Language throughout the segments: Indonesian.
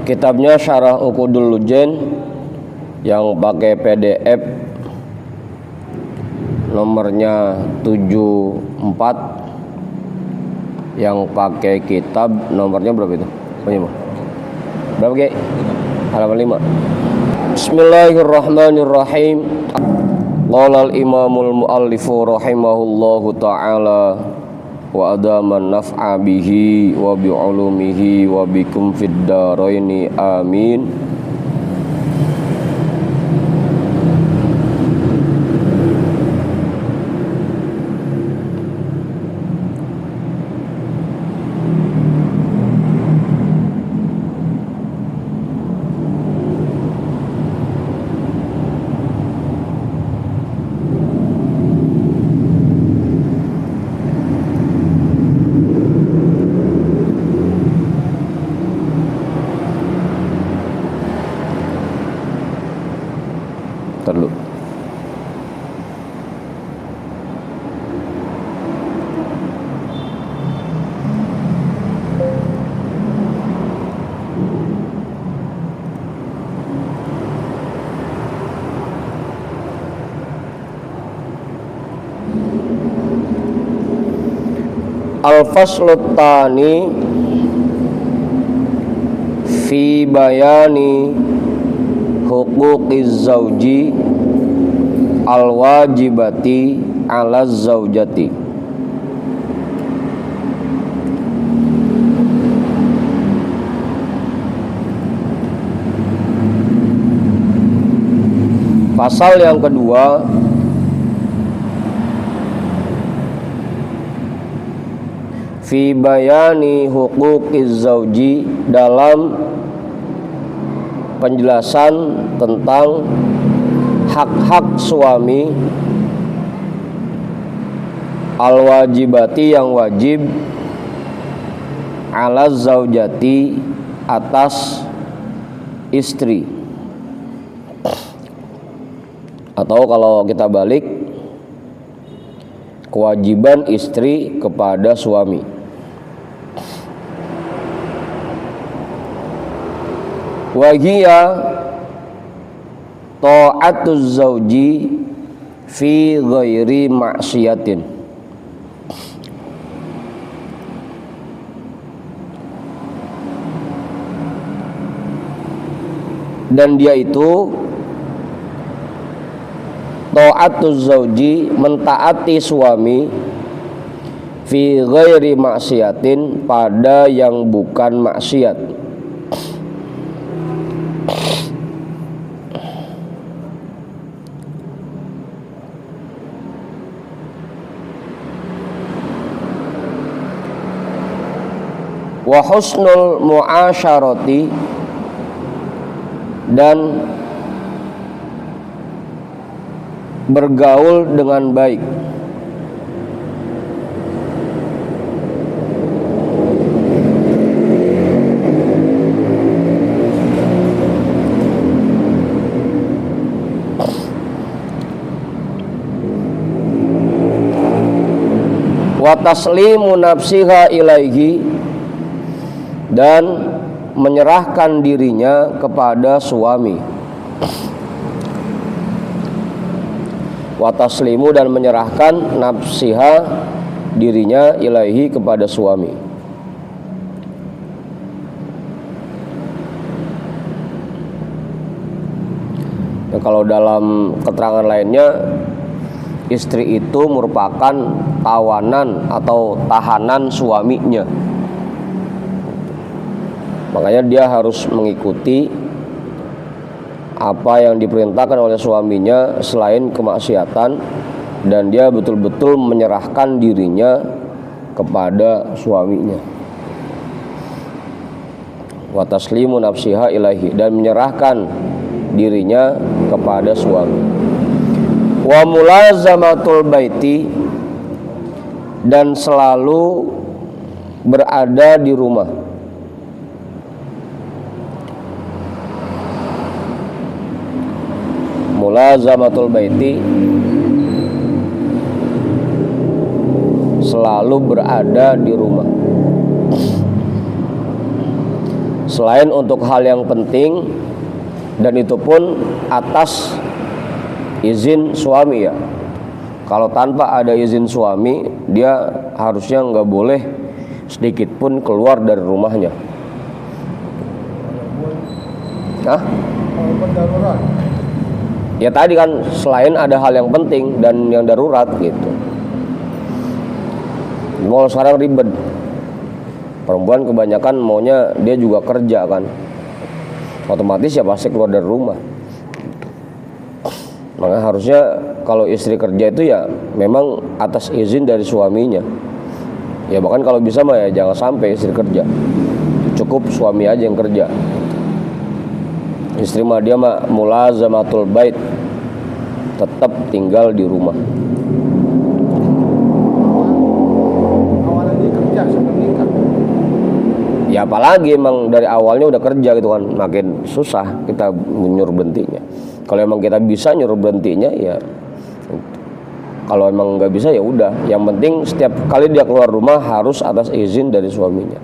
Kitabnya Syarah Uqudul Lujain yang pakai PDF, nomornya 74. Yang pakai kitab nomornya berapa itu? Berapa Ki? Halaman 5. Bismillahirrahmanirrahim. Qala al-imamul muallifu rahimahullahu ta'ala wa adaman naf'a bihi wa bi'ulumihi wa bikum fid daraini amin. Terlalu Al-faslu tsani fi bayani huquqiz zauji al-wajibati ala zaujati. Pasal yang kedua, fi bayani huquqiz zauji, dalam penjelasan tentang hak-hak suami, al-wajibati, yang wajib, ala zaujati, atas istri. Atau kalau kita balik, kewajiban istri kepada suami. Wahiya ta'atuz zauji fi ghairi maksiatin. Dan dia itu ta'atuz zauji, mentaati suami, fi ghairi maksiatin, pada yang bukan maksiat. Wa husnul muasyarati, dan bergaul dengan baik. Wa taslimu nafsiha ilaihi, dan menyerahkan dirinya kepada suami. Wa taslimu, dan menyerahkan nafsiha, dirinya, ilaihi, kepada suami. Nah, kalau dalam keterangan lainnya, istri itu merupakan tawanan atau tahanan suaminya. Makanya dia harus mengikuti apa yang diperintahkan oleh suaminya selain kemaksiatan, dan dia betul-betul menyerahkan dirinya kepada suaminya. Wa taslimu nafsiha ilaihi, dan menyerahkan dirinya kepada suami. Wa mulazamatul baiti, dan selalu berada di rumah. Mulazamatul baiti, selalu berada di rumah. selain untuk hal yang penting, dan itu pun atas izin suami ya. Kalau tanpa ada izin suami, dia harusnya nggak boleh sedikit pun keluar dari rumahnya. Hah? Darurat. Ya tadi kan selain ada hal yang penting dan yang darurat gitu. Mau sekarang ribet. Perempuan kebanyakan maunya dia juga kerja kan. Otomatis ya pasti keluar dari rumah. Maka harusnya kalau istri kerja itu ya memang atas izin dari suaminya. Ya bahkan kalau bisa mah ya jangan sampai istri kerja. Cukup suami aja yang kerja. Istri mah dia mah mulazamatul bait, tetap tinggal di rumah. Awalnya dia kerja sebelum nikah. Ya apalagi emang dari awalnya udah kerja gitu kan, makin susah kita nyuruh berhentinya. Kalau emang kita bisa nyuruh berhentinya ya, kalau emang nggak bisa ya udah. Yang penting setiap kali dia keluar rumah harus atas izin dari suaminya.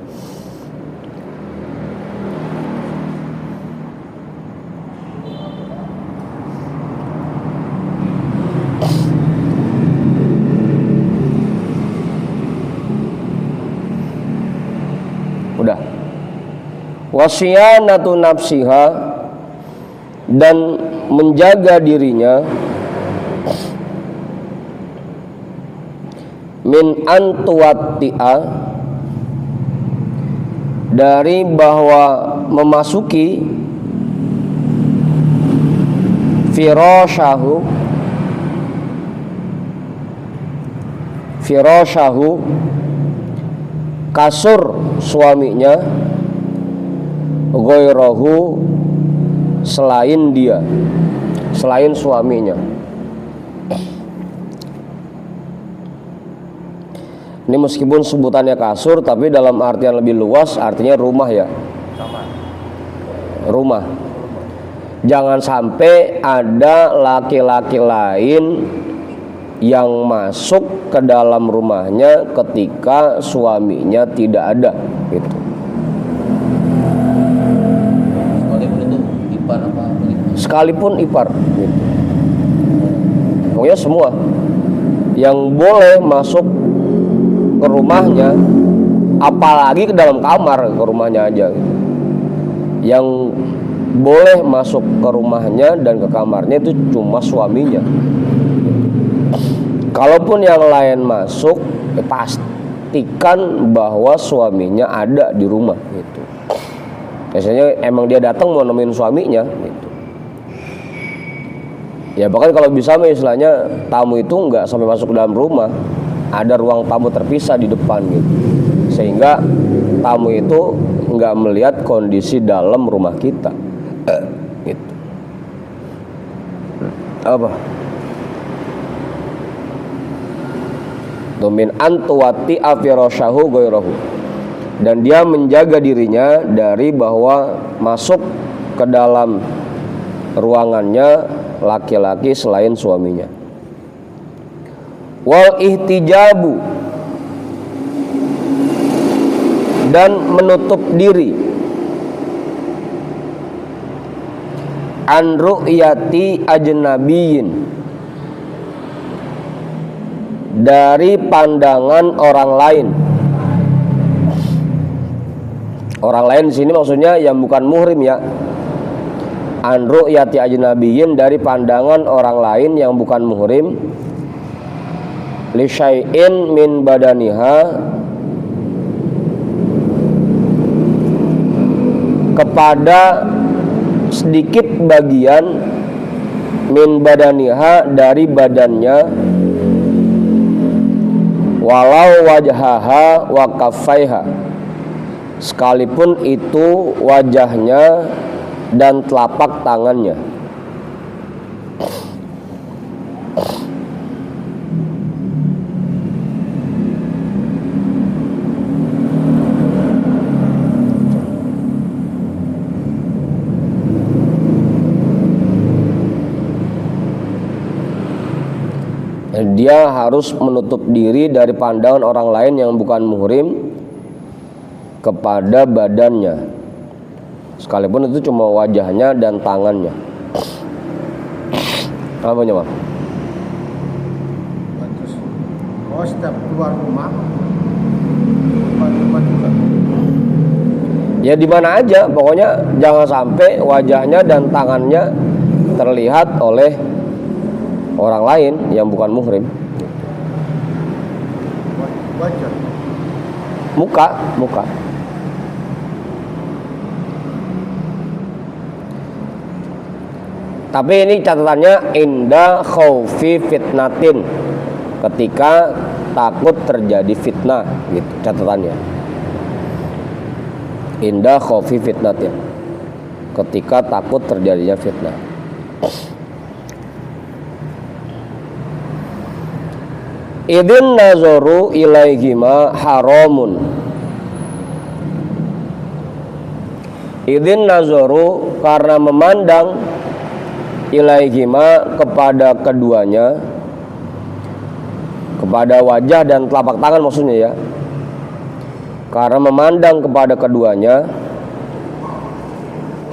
Udah. Wasyianatu nafsiha, dan menjaga dirinya min antuwatti'a, dari bahwa memasuki firasyahu kasur suaminya, ghairahu, selain dia, selain suaminya. Ini meskipun sebutannya kasur, tapi dalam artian lebih luas artinya rumah ya. Rumah. Jangan sampai ada laki-laki lain yang masuk ke dalam rumahnya ketika suaminya tidak ada, gitu. Sekalipun ipar, gitu. Pokoknya semua yang boleh masuk ke rumahnya, apalagi ke dalam kamar ke rumahnya aja, gitu. Yang boleh masuk ke rumahnya dan ke kamarnya itu cuma suaminya. Kalaupun yang lain masuk, ya pastikan bahwa suaminya ada di rumah, gitu. Biasanya emang dia datang mau nemenin suaminya, gitu. Ya bahkan kalau bisa istilahnya tamu itu nggak sampai masuk ke dalam rumah, ada ruang tamu terpisah di depan, gitu. Sehingga tamu itu nggak melihat kondisi dalam rumah kita, gitu. Apa? Domin antuwati afiroshahu goyrohu, dan dia menjaga dirinya dari bahwa masuk ke dalam ruangannya laki-laki selain suaminya. Wal ihtijabu, dan menutup diri an ru'yati ajnabiyin, dari pandangan orang lain. Orang lain di sini maksudnya yang bukan muhrim ya. An ru'yati ajnabiyin, dari pandangan orang lain yang bukan muhrim, li syai'in min badaniha, kepada sedikit bagian, min badaniha, dari badannya, walau wajhaha wa kaffaiha, sekalipun itu wajahnya dan telapak tangannya. Dia harus menutup diri dari pandangan orang lain yang bukan muhrim kepada badannya, sekalipun itu cuma wajahnya dan tangannya. Apa nyawa? Terus setiap keluar rumah obat juga. Ya di mana aja, pokoknya jangan sampai wajahnya dan tangannya terlihat oleh orang lain yang bukan muhrim. Wajah. Muka. Tapi ini catatannya inda khaufi fitnatin, ketika takut terjadi fitnah, gitu catatannya. Inda khaufi fitnatin, ketika takut terjadinya fitnah. Idin nazoru ilaihima haramun. Idin nazoru, karena memandang ilaihima, kepada keduanya, kepada wajah dan telapak tangan maksudnya ya. Karena memandang kepada keduanya,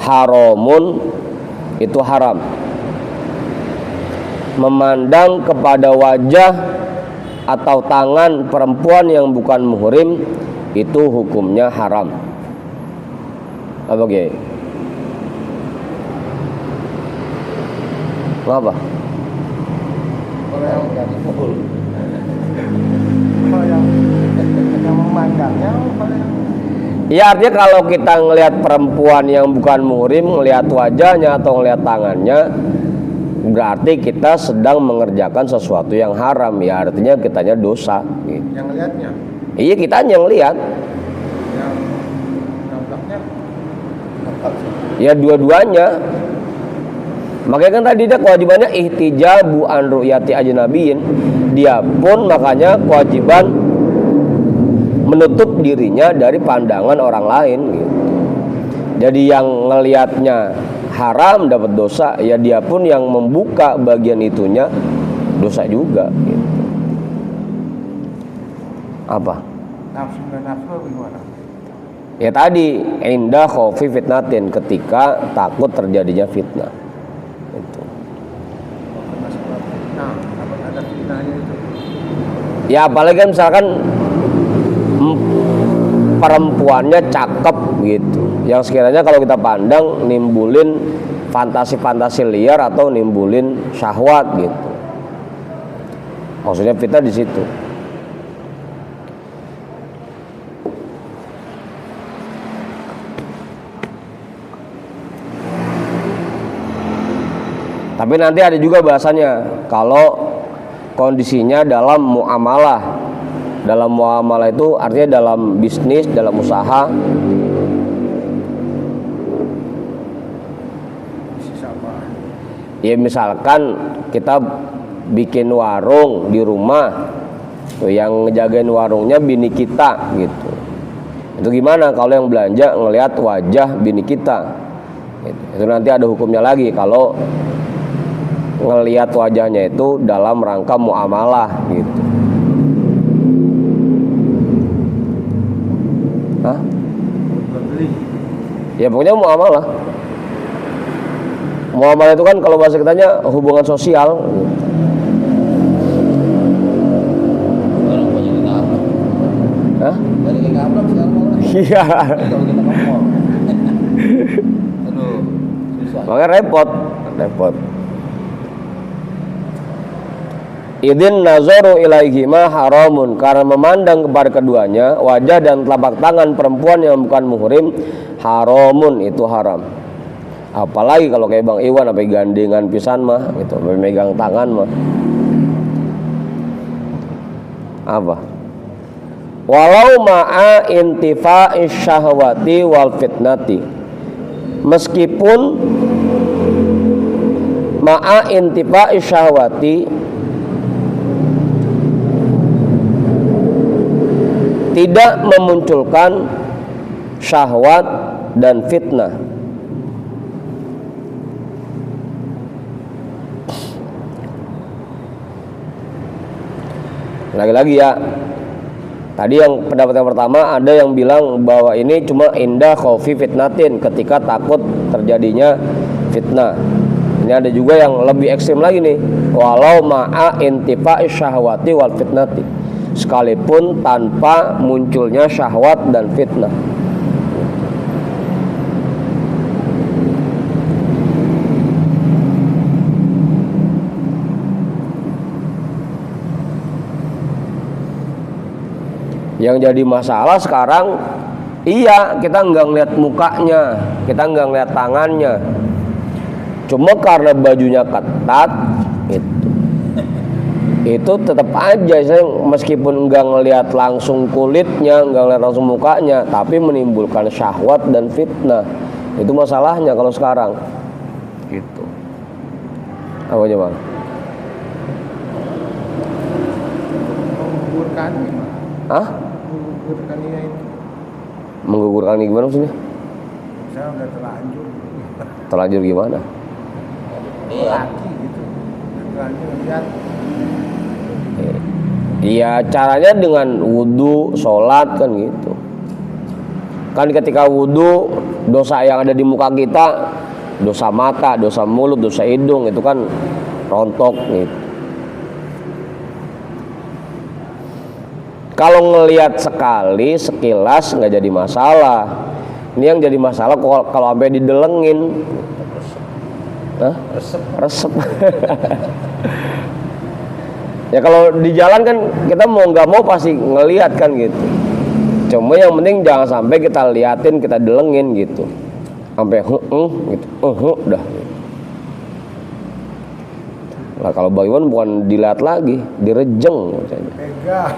haramun, itu haram. Memandang kepada wajah atau tangan perempuan yang bukan muhrim, itu hukumnya haram. Apa Kiai? Kenapa? Kalau yang memandangnya, Ya artinya kalau kita ngelihat perempuan yang bukan muhrim, ngelihat wajahnya atau ngelihat tangannya, berarti kita sedang mengerjakan sesuatu yang haram. Ya artinya kitanya dosa gitu. yang lihatnya, Iya, kita yang lihat. yang nampaknya Ya dua-duanya. Makanya kan tadi dia kewajibannya ihtijabu an ru'yati ajnabiyin. Dia pun makanya kewajiban menutup dirinya dari pandangan orang lain gitu. Jadi yang ngelihatnya haram dapat dosa, ya dia pun yang membuka bagian itunya dosa juga gitu. Apa? nafsu dan nafsu gimana? Ya tadi indah khaufi fitnatin, ketika takut terjadinya fitnah. Itu. Karena sebab fitnah, ada fitnahnya itu. Ya apalagi kan misalkan perempuannya cakep gitu, yang sekiranya kalau kita pandang nimbulin fantasi-fantasi liar atau nimbulin syahwat gitu. Maksudnya fitnah di situ. Tapi nanti ada juga bahasannya kalau kondisinya dalam muamalah. Dalam muamalah itu artinya dalam bisnis, dalam usaha. Ya misalkan kita bikin warung di rumah, tuh yang ngejagain warungnya bini kita gitu. Itu gimana kalau yang belanja ngelihat wajah bini kita? Gitu. Itu nanti ada hukumnya lagi kalau ngelihat wajahnya itu dalam rangka muamalah gitu. Hah? Beli. Ya pokoknya muamalah. Muamalah itu kan kalau bahasa kitanya hubungan sosial. Orang banyak yang nabrak. Hah? Banyak yang nabrak sekarang orang. Iya. Kalau kita ngomong. Aduh, susah. Makanya repot. Idin nazaru ilaihima haramun, karena memandang kepada keduanya, wajah dan telapak tangan perempuan yang bukan muhrim, haramun, itu haram. Apalagi kalau kayak Bang Iwan sampai gandengan pisan mah gitu, sampai megang tangan mah. Apa? Walau ma'a intifa'i syahwati wal fitnati. Meskipun ma'a intifa'i syahwati, tidak memunculkan syahwat dan fitnah. Lagi-lagi ya, Tadi yang pendapat yang pertama ada yang bilang bahwa ini cuma indah khaufi fitnatin, ketika takut terjadinya fitnah. Ini ada juga yang lebih ekstrim lagi nih, walau ma'a intifa'i syahwati wal fitnati, sekalipun tanpa munculnya syahwat dan fitnah. Yang jadi masalah sekarang, iya kita nggak ngeliat mukanya, kita nggak ngeliat tangannya, cuma karena bajunya ketat itu tetap aja saya meskipun nggak ngeliat langsung kulitnya, nggak ngeliat langsung mukanya, tapi menimbulkan syahwat dan fitnah. Itu masalahnya kalau sekarang gitu. Apa aja bang? Menggugurkan gimana? Hah? Menggugurkan dia itu. Menggugurkan gimana maksudnya? Saya udah terlanjur. Terlanjur gimana? Laki gitu. Terlanjur lihat. Iya, caranya dengan wudhu, sholat kan gitu. Kan ketika wudhu, dosa yang ada di muka kita, dosa mata, dosa mulut, dosa hidung, itu kan rontok gitu. Kalau ngelihat sekali, sekilas nggak jadi masalah. Ini yang jadi masalah kalau sampai didelengin. Hah? Resep. Ya kalau di jalan kan kita mau nggak mau pasti ngelihat kan gitu. Cuma yang penting jangan sampai kita liatin, kita delengin gitu. Sampai gitu. Udah. Nah kalau Bayuan bukan dilihat lagi, direjeng misalnya. Pegang.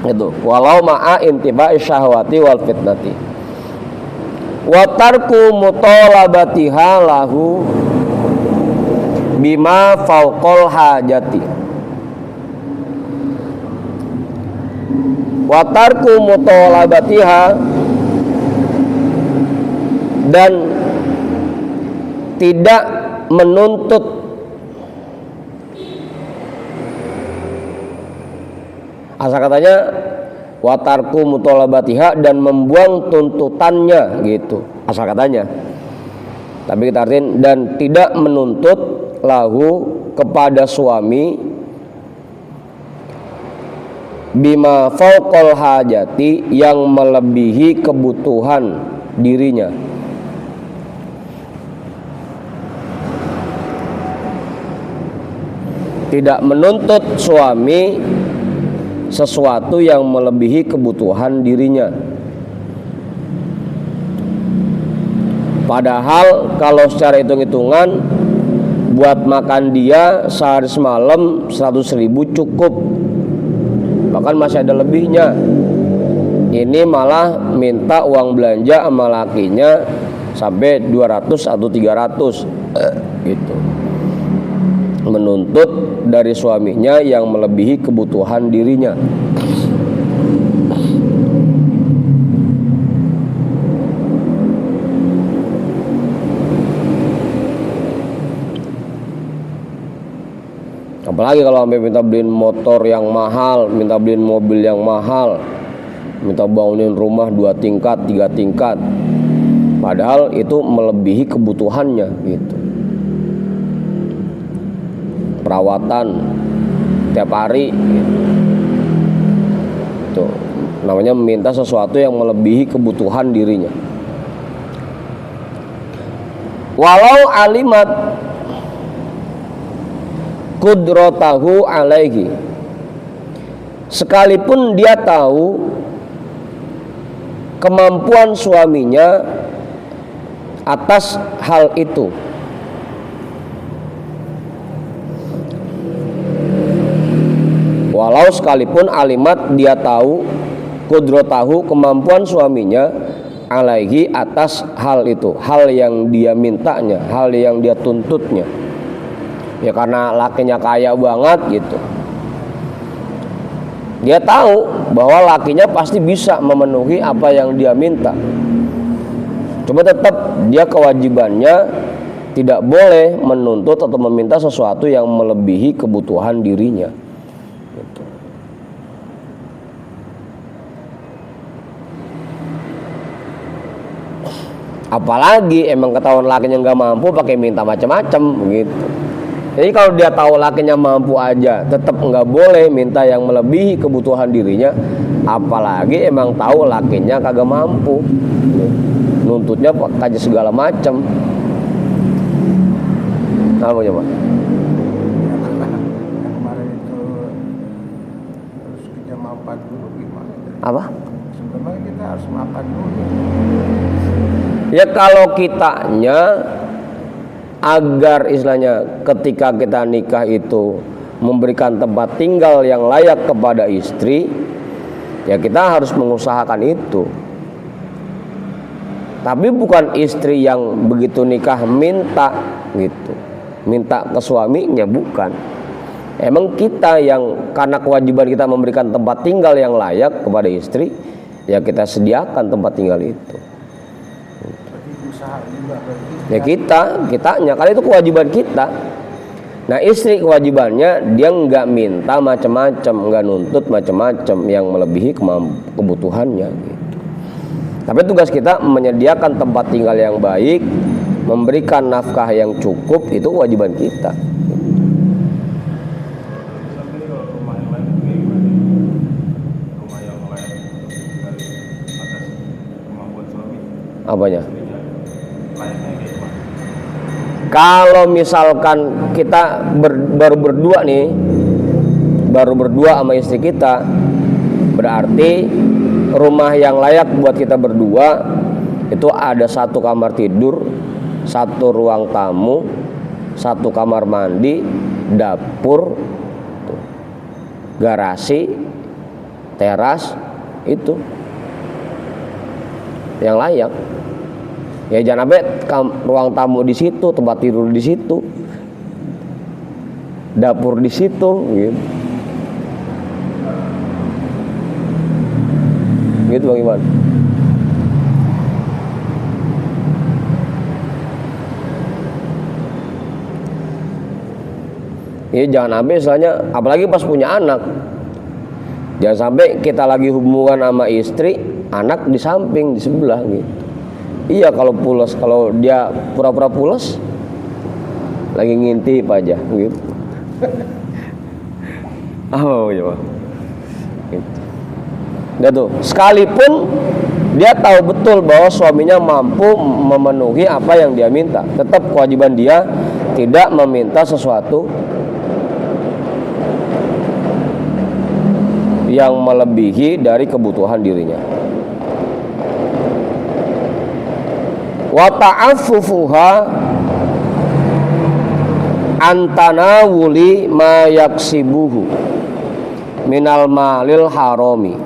Itu walau ma'a intiba'i syahwati wal fitnati wa tarku mutalabatiha lahu bima fauqal hajati. Wa tarku mutalabatiha, dan tidak menuntut asal katanya watarku mutolabatiha, dan membuang tuntutannya gitu asal katanya, tapi kita artiin dan tidak menuntut lahu kepada suami bima fauqal hajati, yang melebihi kebutuhan dirinya. Tidak menuntut suami sesuatu yang melebihi kebutuhan dirinya. Padahal kalau secara hitung-hitungan buat makan dia sehari semalam 100.000 cukup, bahkan masih ada lebihnya. Ini malah minta uang belanja sama lakinya sampai 200 atau 300 gitu. Menuntut dari suaminya yang melebihi kebutuhan dirinya. Apalagi kalau sampai minta beliin motor yang mahal, minta beliin mobil yang mahal, minta bangunin rumah 2 tingkat, 3 tingkat, padahal itu melebihi kebutuhannya gitu. Perawatan tiap hari gitu. Tuh, namanya meminta sesuatu yang melebihi kebutuhan dirinya. Walau alimat qudratahu alaihi, sekalipun dia tahu kemampuan suaminya atas hal itu. Walau sekalipun alimat dia tahu qudratahu kemampuan suaminya alaihi atas hal itu, hal yang dia mintanya, hal yang dia tuntutnya. Ya karena lakinya kaya banget gitu, dia tahu bahwa lakinya pasti bisa memenuhi apa yang dia minta. Cuma tetap dia kewajibannya tidak boleh menuntut atau meminta sesuatu yang melebihi kebutuhan dirinya. Gitu. Apalagi emang ketahuan lakinya nggak mampu pakai minta macam-macam gitu. Jadi kalau dia tahu lakinya mampu aja tetap nggak boleh minta yang melebihi kebutuhan dirinya, apalagi emang tahu lakinya kagak mampu, nuntutnya pakai segala macam. Apa coba? Yang kemarin itu harus kita mapan dulu gimana? Apa? Sebenarnya kita harus mapan dulu. Ya kalau kitanya agar istilahnya ketika kita nikah itu memberikan tempat tinggal yang layak kepada istri, ya kita harus mengusahakan itu. Tapi bukan istri yang begitu nikah minta gitu, minta ke suaminya, bukan. Emang kita yang karena kewajiban kita memberikan tempat tinggal yang layak kepada istri, ya kita sediakan tempat tinggal itu. Usaha juga berarti. Ya kitanya, karena itu kewajiban kita. Nah istri kewajibannya dia nggak minta macam-macam, nggak nuntut macam-macam yang melebihi kebutuhannya. Gitu. Tapi tugas kita menyediakan tempat tinggal yang baik, memberikan nafkah yang cukup, itu kewajiban kita. Apanya? Kalau misalkan kita baru berdua sama istri kita, berarti rumah yang layak buat kita berdua itu ada 1 kamar tidur, 1 ruang tamu, 1 kamar mandi, dapur, garasi, teras, itu yang layak. Ya jangan sampai ruang tamu di situ, tempat tidur di situ, dapur di situ, gitu. Gitu bagaimana? Ya jangan sampai misalnya, apalagi pas punya anak, jangan sampai kita lagi hubungan sama istri, anak di samping, di sebelah gitu. Iya kalau pules, kalau dia pura-pura pules, lagi ngintip aja gitu. Oh iya Pak. Gitu. Dia tuh, sekalipun dia tahu betul bahwa suaminya mampu memenuhi apa yang dia minta, tetap kewajiban dia tidak meminta sesuatu yang melebihi dari kebutuhan dirinya. Wa ta'affufuha antanawuli ma yaksibuhu minal malil harami.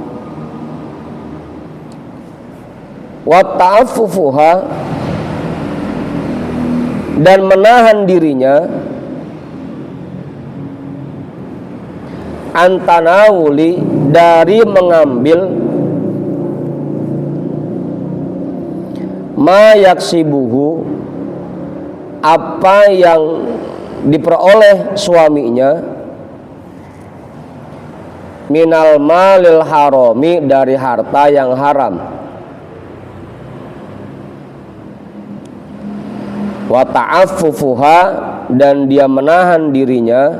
Wa ta'affufuha, dan menahan dirinya antanawuli, dari mengambil ma yaksibuhu, apa yang diperoleh suaminya, minal malil harami, dari harta yang haram. Wa ta'affufuha, dan dia menahan dirinya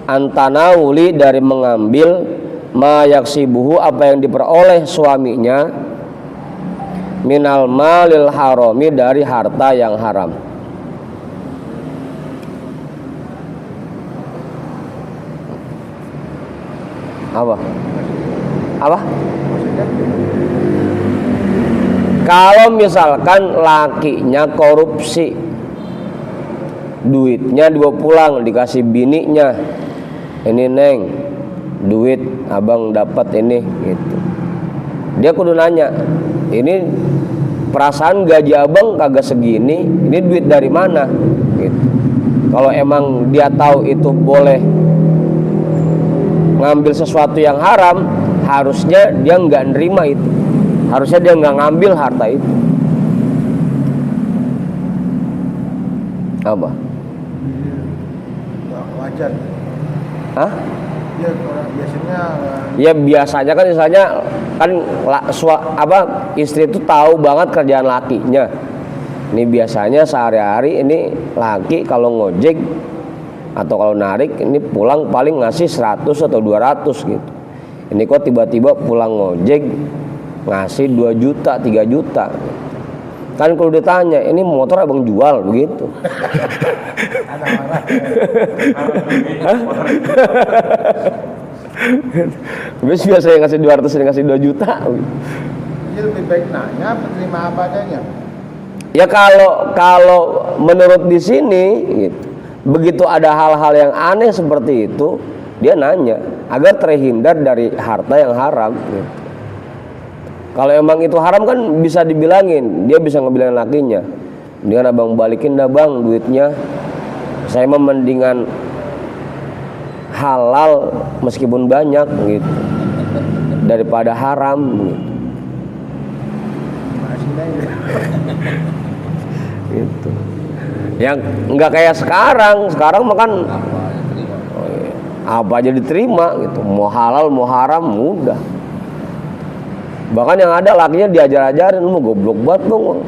antanawuli, dari mengambil ma yaksibuhu, apa yang diperoleh suaminya, minal malil harami, dari harta yang haram. Apa? Kalau misalkan lakinya korupsi, duitnya dibawa pulang, dikasih bininya, ini neng, duit abang dapat ini, gitu. Dia kudu nanya, ini perasaan gaji abang kagak segini, ini duit dari mana, gitu. Kalau emang dia tahu itu boleh ngambil sesuatu yang haram, harusnya dia nggak nerima itu, harusnya dia nggak ngambil harta itu. Apa? Nggak wajar. Hah? Dia orang biasanya Ya biasanya kan misalnya kan istri itu tahu banget kerjaan lakinya. Ini biasanya sehari-hari ini laki kalau ngojek atau kalau narik ini pulang paling ngasih 100 atau 200 gitu. Ini kok tiba-tiba pulang ngojek ngasih 2 juta, 3 juta. Kan kalau ditanya, ini motor abang jual begitu. ada marah. Terus biasanya ngasih 200, ini ngasih 2 juta. Jadi lebih baik nanya, terima apa adanya. Ya kalau menurut di sini gitu, begitu ada hal-hal yang aneh seperti itu, dia nanya agar terhindar dari harta yang haram gitu. Kalau emang itu haram kan bisa dibilangin, dia bisa ngebilangin lakinya, dengan abang balikin dah bang duitnya, saya mah mendingan halal meskipun banyak gitu daripada haram gitu. Masih aja. Gitu. Yang nggak kayak sekarang makan apa aja diterima gitu, mau halal mau haram mudah. Bahkan yang ada lakinya diajar-ajarin, lu mau goblok banget dong,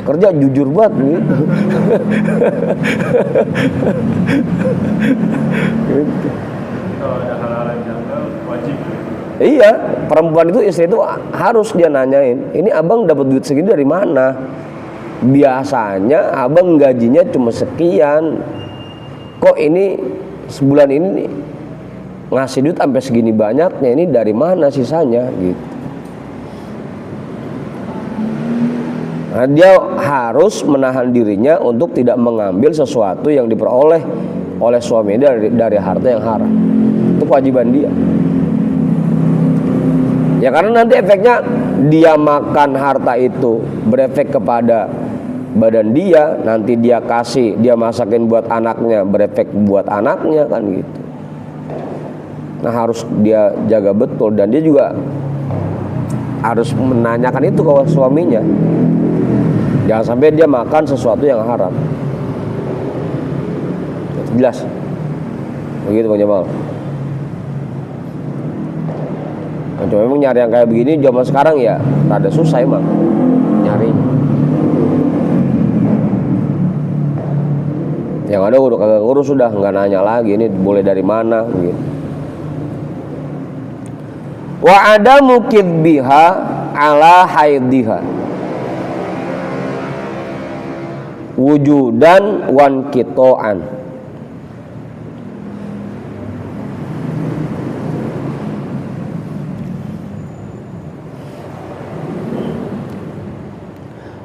kerja jujur banget gitu. Gitu. Kalau ada hal-hal yang janggal wajib. Iya, perempuan itu istri itu harus dia nanyain, ini abang dapat duit segini dari mana? Biasanya abang gajinya cuma sekian, kok ini sebulan ini ngasih duit sampai segini banyaknya, ini dari mana sisanya gitu. Nah, dia harus menahan dirinya untuk tidak mengambil sesuatu yang diperoleh oleh suami dari harta yang haram. Itu kewajiban dia. Ya karena nanti efeknya dia makan harta itu berefek kepada badan dia, nanti dia kasih, dia masakin buat anaknya, berefek buat anaknya kan gitu. Nah harus dia jaga betul, dan dia juga harus menanyakan itu ke suaminya. Jangan sampai dia makan sesuatu yang haram. Jelas? Begitu Bang Jamal. Nah, cuma memang nyari yang kayak begini zaman sekarang ya rada susah emang nyarinya. Yang ada udah kagak ngurus, sudah nggak nanya lagi ini boleh dari mana gitu. Wa adamu kidbiha ala haidhiha wujudan wan kitoan.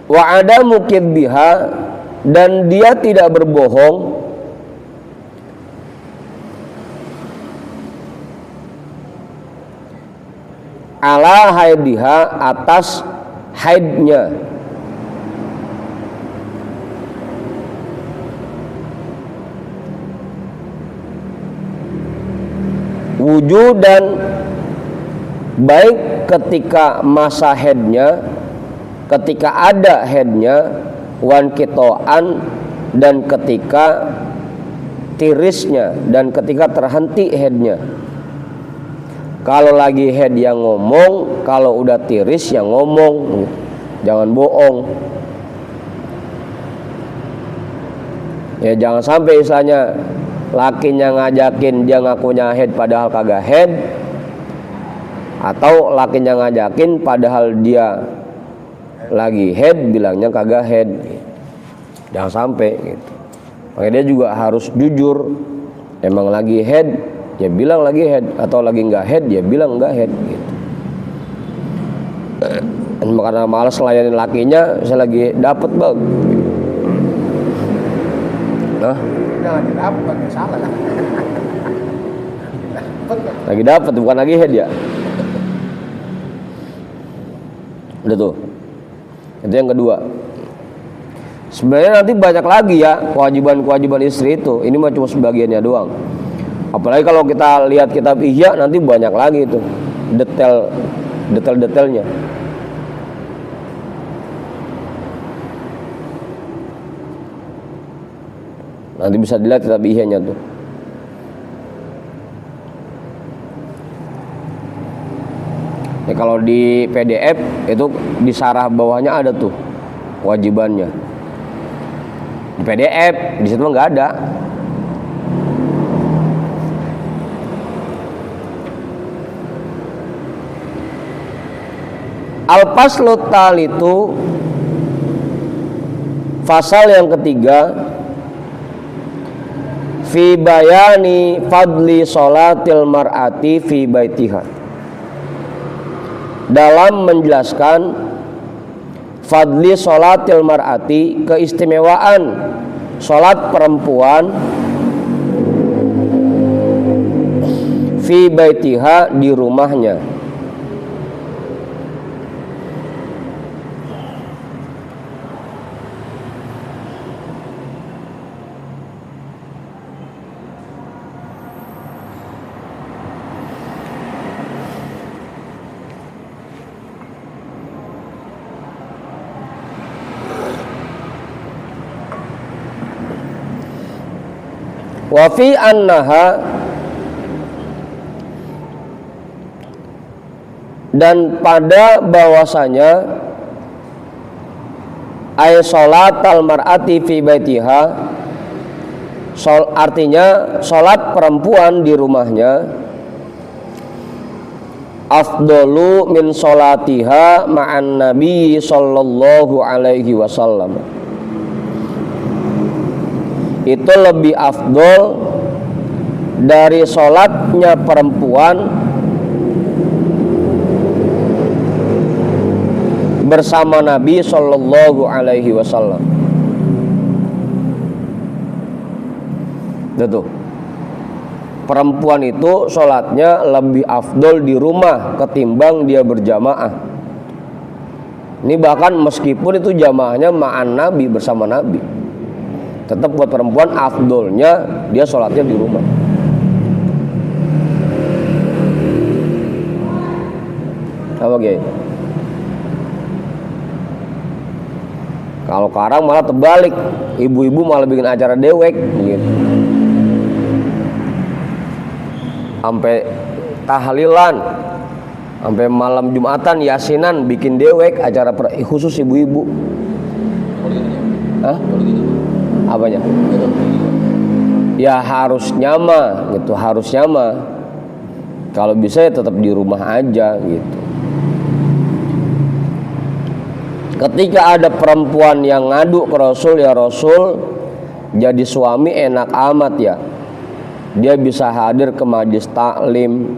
Wa adamu kidbiha, dan dia tidak berbohong ala haidiha, atas haidnya. Wujudan, baik ketika masa haidnya, ketika ada haidnya, wan kitoan, dan ketika tirisnya, dan ketika terhenti haidnya. Kalau lagi haid yang ngomong, kalau udah tiris yang ngomong, jangan bohong. Ya jangan sampai istilahnya lakinya ngajakin dia ngakunya haid padahal kagak haid, atau lakinya ngajakin padahal dia lagi haid bilangnya kagak haid. Jangan sampai gitu. Makanya dia juga harus jujur, emang lagi haid ya bilang lagi haid, atau lagi nggak haid ya bilang nggak haid gitu. Karena malas layanin lakinya, saya lagi dapet bang. Nah, Jangan dapat, ya salah. lagi dapet bukan lagi head ya. Udah tuh. Itu yang kedua. Sebenarnya nanti banyak lagi ya kewajiban-kewajiban istri itu. Ini mah cuma sebagiannya doang. Apalagi kalau kita lihat kitab Ihya, nanti banyak lagi itu detail-detailnya. Nanti bisa dilihat kitab Ihya-nya tuh. Ya, kalau di PDF itu di sarah bawahnya ada tuh kewajibannya. Di PDF di situ nggak ada. Al-faslu talitu, fasal yang ketiga, fi bayani fadli sholatil mar'ati fi baitiha, dalam menjelaskan fadli sholatil mar'ati, keistimewaan sholat perempuan fi baitiha, di rumahnya. Wa fi annaha, dan pada bahwasanya ay sholatal mar'ati fi baitiha, artinya sholat perempuan di rumahnya, afdalu min sholatiha ma'an nabi sallallahu alaihi wasallam, itu lebih afdol dari sholatnya perempuan bersama Nabi Sallallahu Alaihi Wasallam. Itu perempuan itu sholatnya lebih afdol di rumah ketimbang dia berjamaah. Ini bahkan meskipun itu jamaahnya ma'an Nabi, bersama Nabi, tetap buat perempuan afdolnya dia sholatnya di rumah. Apa gitu? Kalau sekarang malah terbalik, ibu-ibu malah bikin acara dewek gitu. Sampai tahlilan, sampai malam Jumatan, yasinan, bikin dewek, acara khusus ibu-ibu. Hah? Apanya? Ya harusnya mah gitu, harusnya mah kalau bisa ya tetap di rumah aja gitu. Ketika ada perempuan yang ngadu ke Rasul, ya Rasul, jadi suami enak amat ya, dia bisa hadir ke majlis taklim,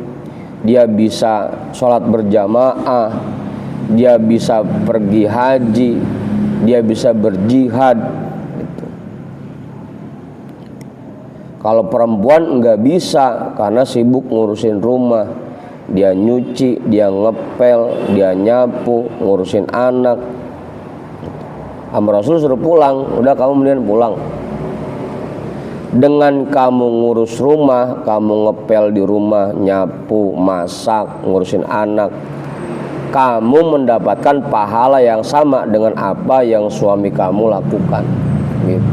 dia bisa sholat berjamaah, dia bisa pergi haji, dia bisa berjihad. Kalau perempuan nggak bisa karena sibuk ngurusin rumah, dia nyuci, dia ngepel, dia nyapu, ngurusin anak. Sama Rasul suruh pulang, udah kamu mendingan pulang. Dengan kamu ngurus rumah, kamu ngepel di rumah, nyapu, masak, ngurusin anak, kamu mendapatkan pahala yang sama dengan apa yang suami kamu lakukan. Gitu.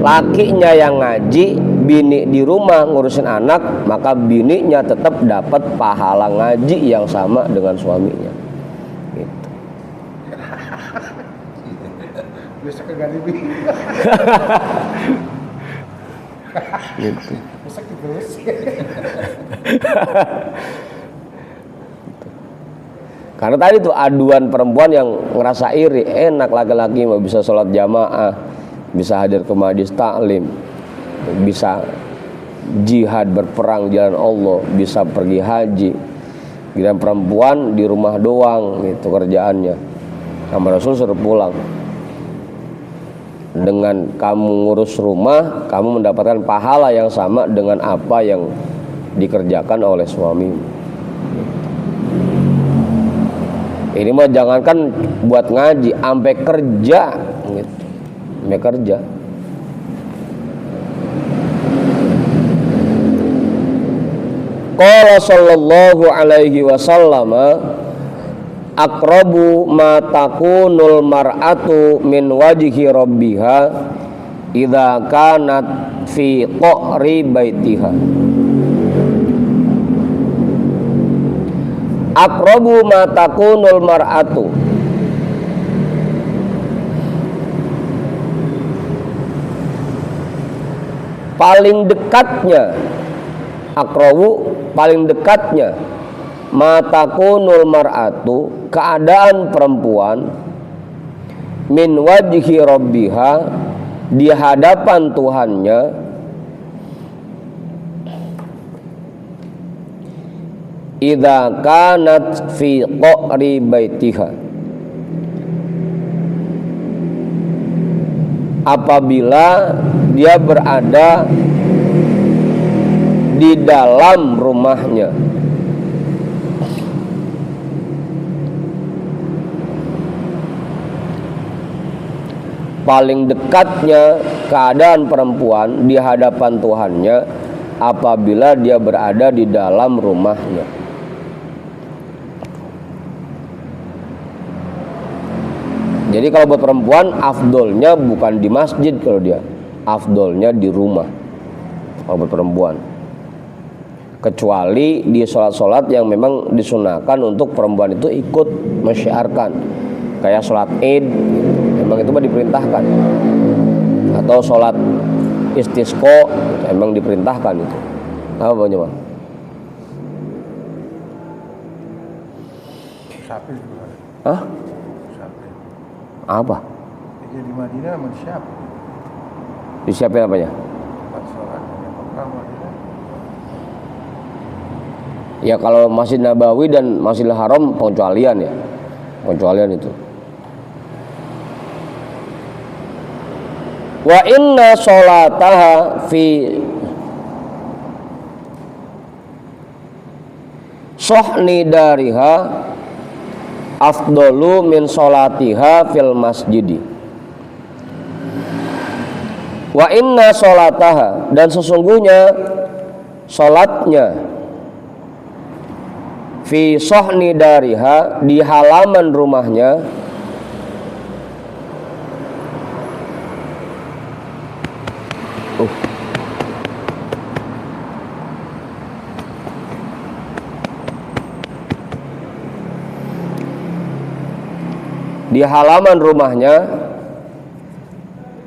Lakinya yang ngaji, bini di rumah ngurusin anak, maka bininya tetap dapat pahala ngaji yang sama dengan suaminya. Gitu. Besok ganti bini. Gitu. Besok terus. Karena tadi tuh aduan perempuan yang ngerasa iri, enak laki-laki mah bisa sholat jamaah, bisa hadir ke majlis taklim, bisa jihad berperang jalan Allah, bisa pergi haji. Giliran perempuan di rumah doang gitu kerjaannya. Sama Rasul suruh pulang. Dengan kamu ngurus rumah, kamu mendapatkan pahala yang sama dengan apa yang dikerjakan oleh suamimu. Ini mah jangankan buat ngaji, sampai kerja gitu. Sampai kerja. Qala sallallahu alaihi wasallam, aqrabu ma takunul mar'atu min wajhi rabbiha idza kanat fi qa'ri baitiha. Aqrabu ma takunul mar'atu, paling dekatnya, aqrabu paling dekatnya, ma takunul mar'atu keadaan perempuan, min wajhi rabbiha di hadapan Tuhannya, idza kanat fi qa'ri baitiha, apabila dia berada di dalam rumahnya. Paling dekatnya keadaan perempuan di hadapan Tuhannya apabila dia berada di dalam rumahnya. Jadi kalau buat perempuan afdolnya bukan di masjid, kalau dia afdolnya di rumah kalau buat perempuan, kecuali di sholat-sholat yang memang disunahkan untuk perempuan itu ikut mensyiarkan, kayak sholat id memang itu mah diperintahkan, atau sholat istisqa memang diperintahkan itu. Apa bagaimana? Sapi juga. Hah? Sapi. Apa? Jadi di Madinah sama di siapa? Disiapin apanya? Tempat sholat di Mekah, Madinah. Ya kalau Masjid Nabawi dan Masjidil Haram pengecualian ya, pengecualian itu. Wa inna sholataha fi sohni dariha afdolu min sholatiha fil masjidi. Wa inna sholataha, dan sesungguhnya sholatnya, fi sohni dariha di halaman rumahnya, di halaman rumahnya,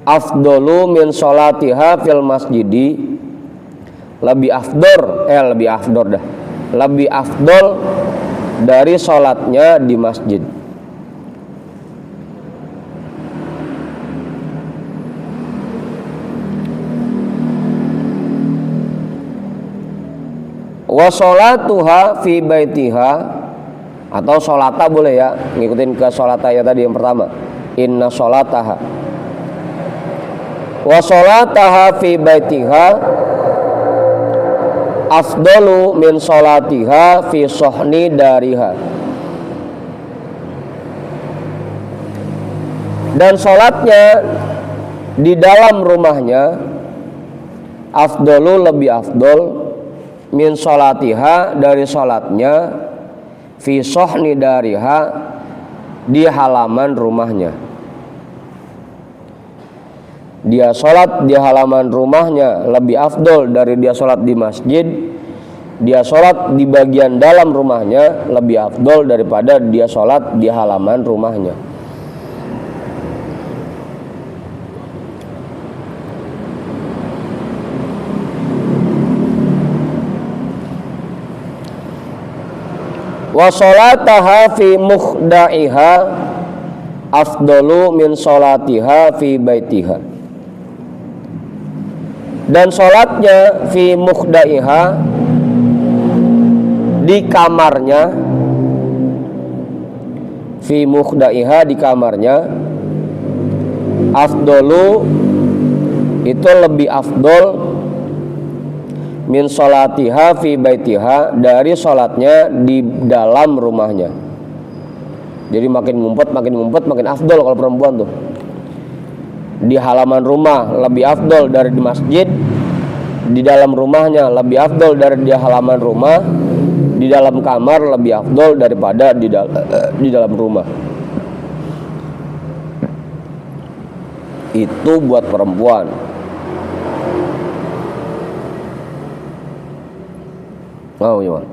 afdolu min sholatiha fil masjidi, lebih afdol dari sholatnya di masjid. Wa sholatuha fi baitiha, atau sholata boleh ya, ngikutin ke sholata ya tadi yang pertama, inna sholataha. Wa sholataha fi baitiha afdalu min sholatiha fi sohni dariha, dan sholatnya di dalam rumahnya afdalu lebih afdol min sholatiha dari sholatnya fi sohni dariha di halaman rumahnya. Dia sholat di halaman rumahnya lebih afdol dari dia sholat di masjid. Dia sholat di bagian dalam rumahnya lebih afdol daripada dia sholat di halaman rumahnya. Wa sholataha fi mukhda'iha afdalu min sholatiha fi baitiha, dan sholatnya fi mukhda'iha di kamarnya, fi mukhda'iha di kamarnya, afdalu itu lebih afdol min sholatiha fi baitiha dari sholatnya di dalam rumahnya. Jadi makin ngumpet makin afdol kalau perempuan tuh. Di halaman rumah lebih afdol dari di masjid, di dalam rumahnya lebih afdol dari di halaman rumah, di dalam kamar lebih afdol daripada di dalam rumah. itu buat perempuan. Oh gimana?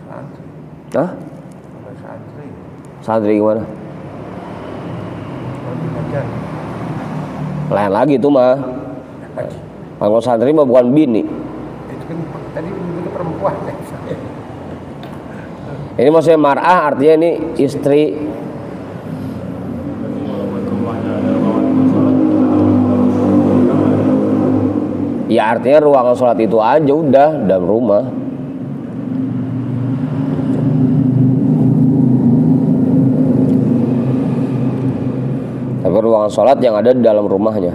Santri. Hah? Sama santri. Santri gimana? Mau diajar. Lain lagi itu mah. Kalau santri mah bukan bini. Itu kan tadi itu perempuan. Ini maksudnya mar'ah artinya ini istri. Walaupun rumahnya ada ruangan sholat, Ya artinya ruangan sholat itu aja udah dalam rumah. Tapi ruangan sholat yang ada di dalam rumahnya.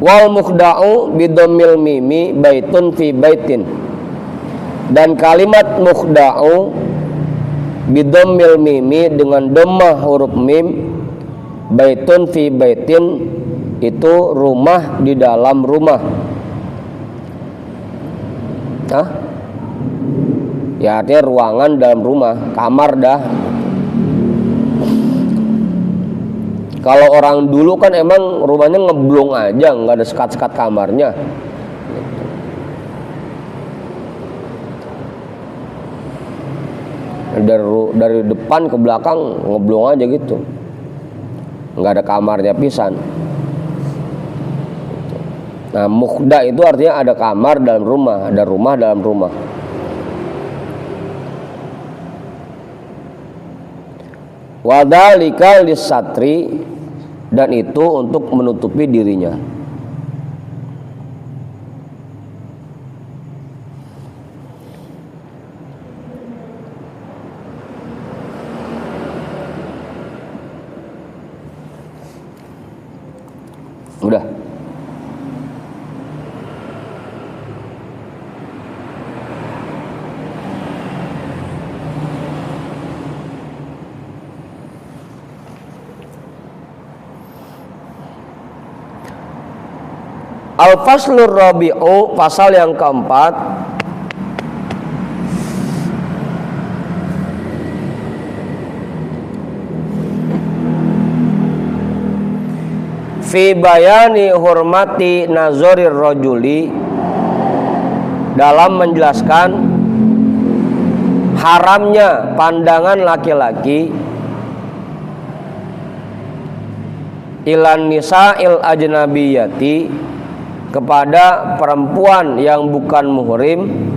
Wal mukhda'u bidomil mimi baitun fi baitin. Dan kalimat mukhda'u bidomil mimi dengan dhammah huruf mim, baitun fi baitin itu rumah di dalam rumah. Hah? Ya artinya ruangan dalam rumah, kamar dah. Kalau orang dulu kan emang rumahnya ngeblong aja, nggak ada sekat-sekat kamarnya. Dari depan ke belakang ngeblong aja gitu, nggak ada kamarnya pisan. Nah, mukhda itu artinya ada kamar dalam rumah, ada rumah dalam rumah. Wadhalika lisatri, dan itu untuk menutupi dirinya. Udah. Al-faslur rabi'u, pasal yang keempat. Fi bayani hurmati nazorir rajuli, dalam menjelaskan haramnya pandangan laki-laki ilan nisa'il ajnabiyati, kepada perempuan yang bukan muhrim,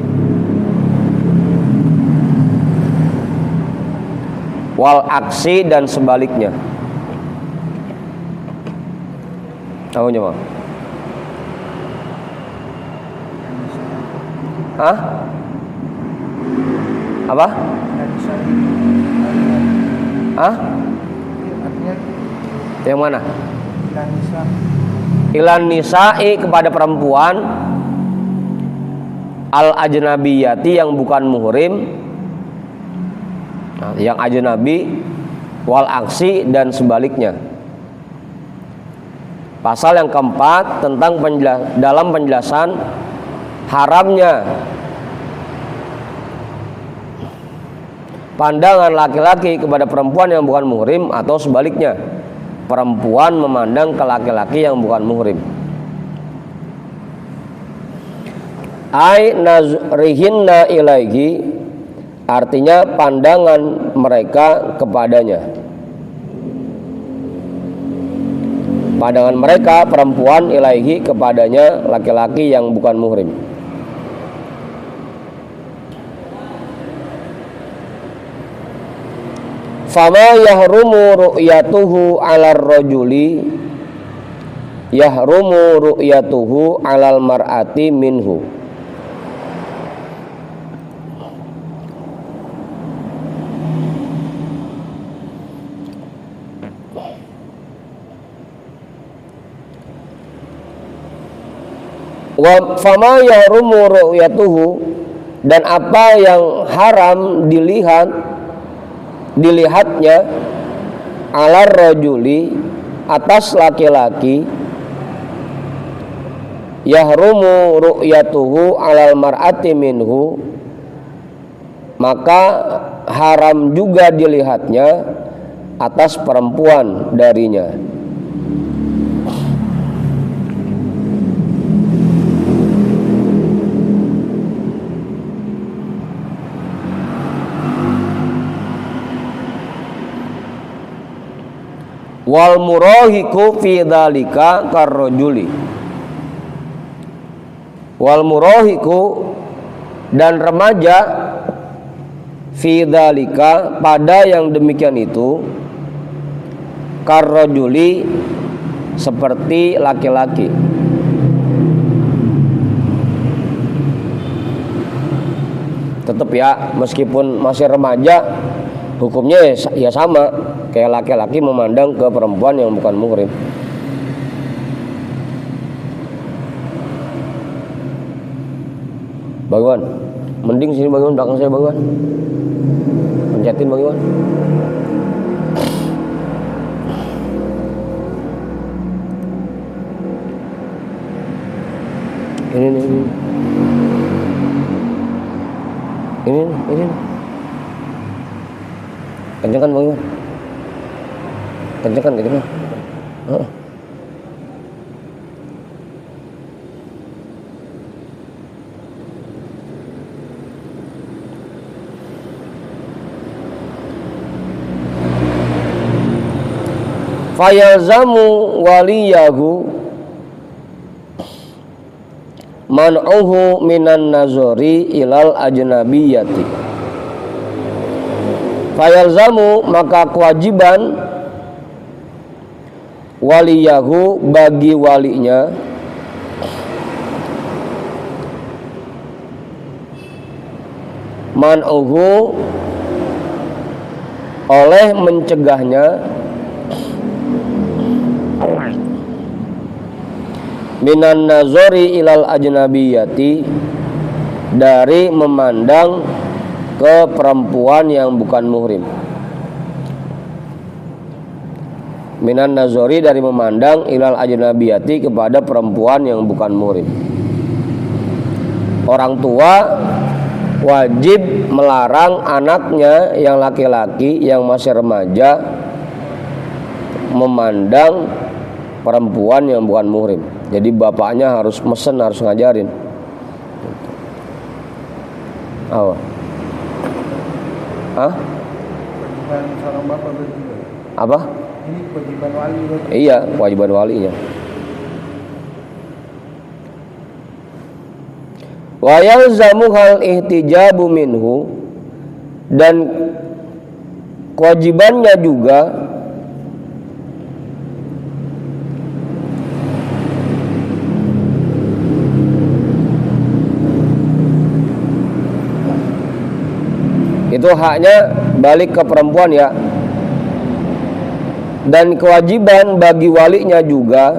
wal aksi, dan sebaliknya. Tahunya mah? Hah? Apa? Hah? Artinya Yang mana? ilan nisa. Ilan nisa'i, kepada perempuan, al ajnabiyati, yang bukan muhrim, yang ajnabi, wal aksi, dan sebaliknya. Pasal yang keempat tentang dalam penjelasan haramnya pandangan laki-laki kepada perempuan yang bukan muhrim, atau sebaliknya, perempuan memandang ke laki-laki yang bukan muhrim. Ai nazrihinna ilaihi, artinya pandangan mereka kepadanya. Pandangan mereka perempuan ilaihi, kepadanya laki-laki yang bukan muhrim. Fama yahrumu ru'yatuhu 'alal rajuli yahrumu ru'yatuhu 'alal mar'ati minhu. Wa fama yahrumu ru'yatuhu, dan apa yang haram dilihatnya, alar rajuli, atas laki-laki, yahrumu ru'yatuhu 'alal mar'ati minhu, maka haram juga dilihatnya atas perempuan darinya. Wal murahiku fi dzalika karrajuli. Wal murahiku, dan remaja fi dzalika, pada yang demikian itu, karrajuli, seperti laki-laki. Tetap ya, meskipun masih remaja, hukumnya ya sama kayak laki-laki memandang ke perempuan yang bukan muhrim. Bang Iwan, mending sini Bang Iwan, belakang saya Bang Iwan. Pencetin Bang Iwan. Ini. Kencengkan Bang Iwan. Kencengkan. Heeh. Fayalzamu waliyahu man'uhu minan nazari ilal ajnabiyati. Fayalzamu, maka kewajiban waliyahu, bagi walinya, man'uhu, oleh mencegahnya, minan nazari ilal ajnabiyati, dari memandang ke perempuan yang bukan muhrim. Minan nazari, dari memandang, ilal ajnabiyati, kepada perempuan yang bukan muhrim. Orang tua wajib melarang anaknya yang laki-laki yang masih remaja memandang perempuan yang bukan muhrim. Jadi bapaknya harus mesen, harus ngajarin. Apa? Hah? Kewajiban seorang bapak berarti. Apa? Ini kewajiban wali berarti. Iya, kewajiban walinya. Wa yalzamu hal ihtijabu minhu, dan kewajibannya juga itu haknya balik ke perempuan ya. Dan kewajiban bagi walinya juga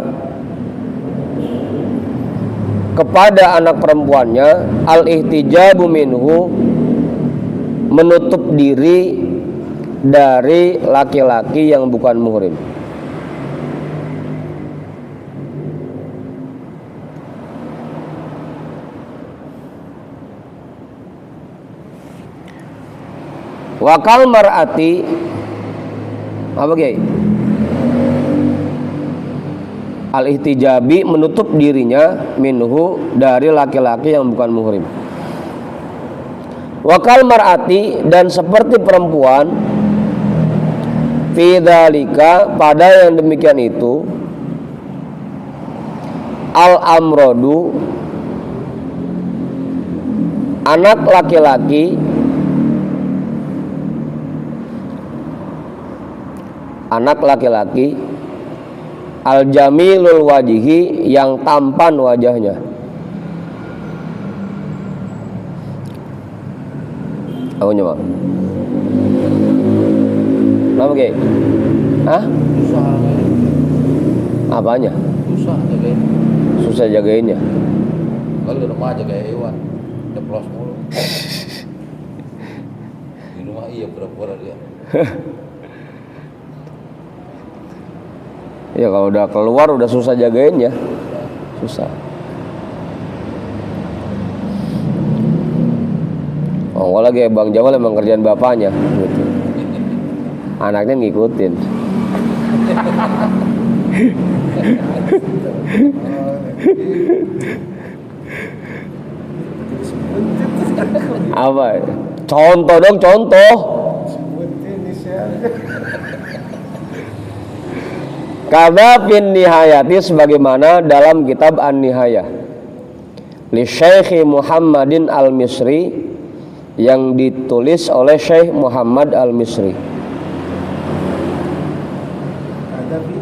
kepada anak perempuannya, al-ihtijabu minhu, menutup diri dari laki-laki yang bukan muhrim. Wakal mar'ati, apa Kiai? Al-ihtijabi, menutup dirinya, minhu, dari laki-laki yang bukan muhrim. Wakal mar'ati, dan seperti perempuan, fi dzalika, pada yang demikian itu, al-amrodu, anak laki-laki, al-jamilul wajihi, yang tampan wajahnya. Aku nyoba. Kenapa Kiai? Hah? Susah jagain. Apanya? Susah jagain. Susah jagainnya. Kalau di rumah aja kayak hewan, deplos mulu. Di rumah iya pura-pura dia. Ya kalau udah keluar udah susah jagainnya. Susah. Oh, kalau lagi Bang Jamal emang kerjaan bapaknya gitu. Anaknya ngikutin. Apa? Contoh dong, contoh. Sebutin inisialnya. Kada fin nihayati sebagaimana dalam kitab An-Nihayah li Syekh Muhammadin Al-Misri yang ditulis oleh Syekh Muhammad Al-Misri. Ada bi.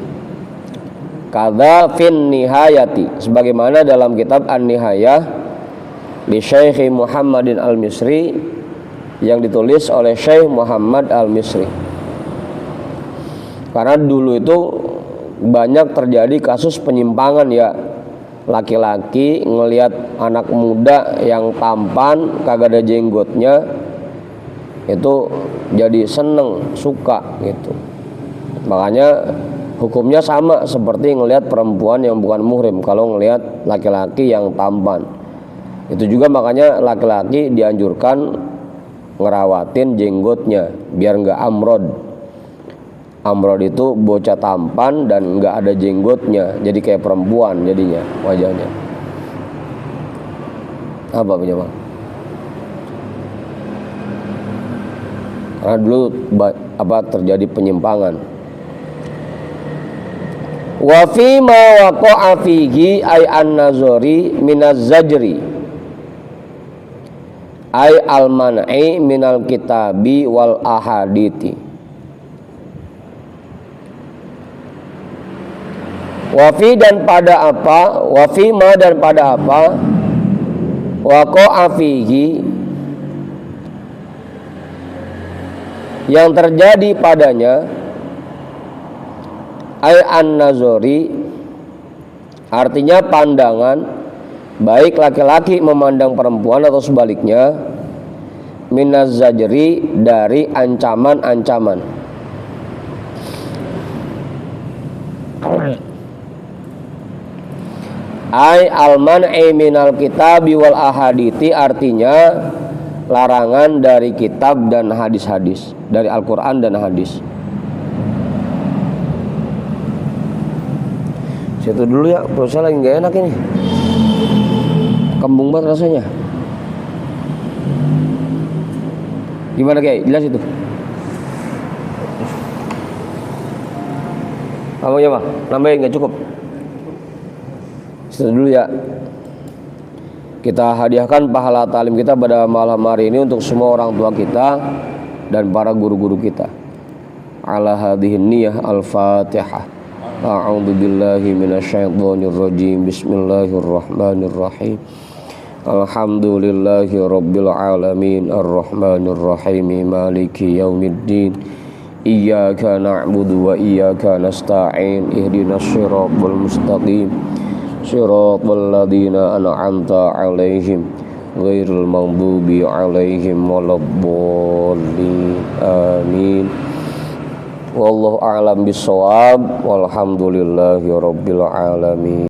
Kada fin nihayati sebagaimana dalam kitab An-Nihayah li Syekh Muhammadin Al-Misri yang ditulis oleh Syekh Muhammad Al-Misri. Karena dulu itu banyak terjadi kasus penyimpangan ya, laki-laki ngelihat anak muda yang tampan kagak ada jenggotnya itu jadi seneng, suka gitu. Makanya hukumnya sama seperti ngelihat perempuan yang bukan muhrim kalau ngelihat laki-laki yang tampan. Itu juga makanya laki-laki dianjurkan ngerawatin jenggotnya biar nggak amrod. Amrod itu bocah tampan dan nggak ada jenggotnya, jadi kayak perempuan jadinya wajahnya. Apa punya bang? Karena dulu terjadi penyimpangan. Wa fi ma waqa'a fihi ay an-nazari minaz zajri ay al-man'i minal kitabi wal ahadithi. Wafi dan pada apa, wafi ma dan pada apa, waqa'a fihi yang terjadi padanya, ay an-nazari artinya pandangan, baik laki-laki memandang perempuan atau sebaliknya, minaz zajri dari ancaman-ancaman. Ai al-man'i minal kitabi wal ahadithi artinya larangan dari kitab dan hadis-hadis, dari Al-Quran dan hadis. Situ dulu ya, perut saya lagi gak enak ini, kembung banget rasanya. Gimana kayak jelas itu? Kamu ya bang, nambahin gak cukup? Situ dulu ya. Kita hadiahkan pahala talim kita pada malam hari ini untuk semua orang tua kita dan para guru-guru kita. Ala hadhihi niyah al-Fatihah. A'udzu billahi minasyaitonir rajim. Bismillahirrahmanirrahim. Alhamdulillahi rabbil alamin arrahmanir rahim maliki yaumiddin. Iyyaka na'budu wa iyyaka nasta'in. Ihdinas siratal mustaqim. Siratal ladzina an'amta 'alaihim ghairil maghdubi 'alaihim waladdallin. Amin. Wallahu a'lam bissawab. Walhamdulillahi rabbil alamin.